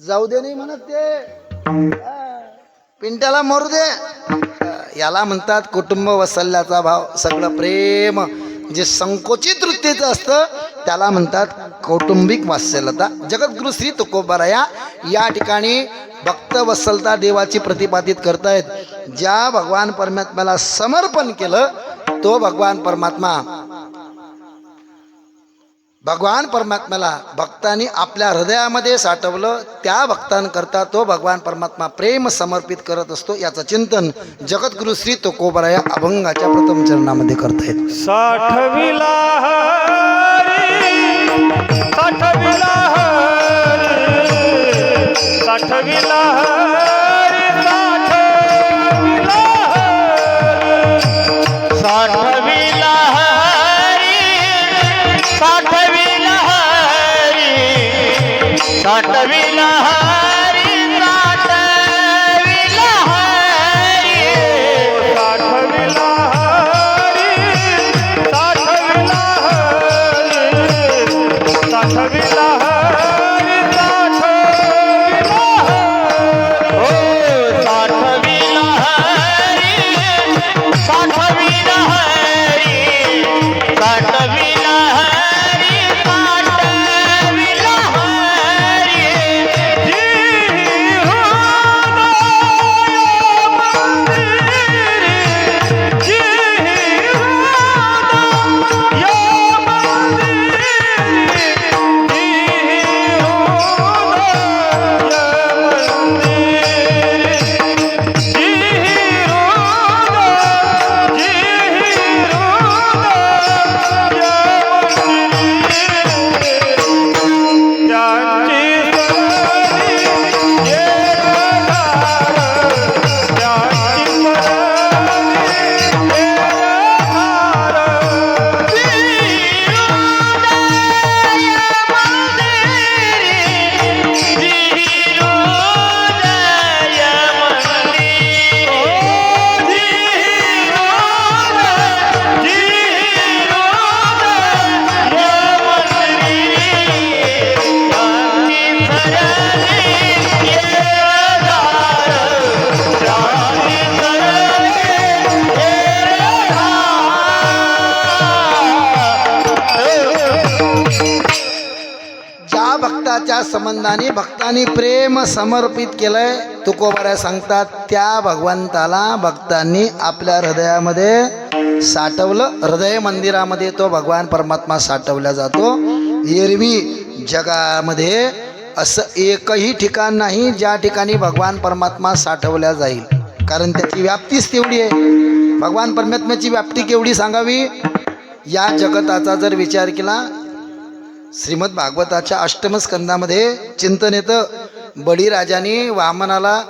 जाऊ दे नाही म्हणत ते, पिंट्याला मरू दे. याला म्हणतात कुटुंब वत्सल्याचा भाव. सगळं प्रेम जे संकोचित वृत्तीचं असतं त्याला म्हणतात कौटुंबिक वात्सल्यता. जगद्गुरु श्री तुकोबाराया या ठिकाणी भक्त वत्सलता देवाची प्रतिपादित करतायत. ज्या भगवान परमात्म्याला समर्पण केलं तो भगवान परमात्म्याला भक्तांनी आपल्या हृदयामध्ये साठवलं. त्या भक्तांकरता तो भगवान परमात्मा प्रेम समर्पित करत असतो. याचं चिंतन जगद्गुरु श्री तुकोबाराया अभंगाच्या प्रथम चरणामध्ये करतायत. साठविला हरी, साठविला हरी, साठविला हरी, साठविला हरी, साठविला हरी, साठविला हरी, साठविला हरी, साठविला हरी, साठविला हरी, साठविला हरी, साठविला हरी, साठविला हरी, साठविला हरी, साठविला हरी, जी हृदय मंदिरी, जी हृदय मंदिरी, जी भक्ताच्या संबंधाने भक्तांनी प्रेम समर्पित केलंय. तुकोबाराया सांगतात त्या भगवंताला भक्तांनी आपल्या हृदयामध्ये साठवलं. हृदय मंदिरामध्ये तो भगवान परमात्मा साठवला जातो. एरवी जगामध्ये असं एकही ठिकाण नाही ज्या ठिकाणी भगवान परमात्मा साठवल्या जाईल, कारण त्याची व्याप्तीच तेवढी आहे. भगवान परमात्म्याची व्याप्ती केवढी सांगावी. या जगताचा जर विचार केला, श्रीमद भागवताच्या अष्टम स्कंदामध्ये चिंतन येतं. बळीराजाने वामनाला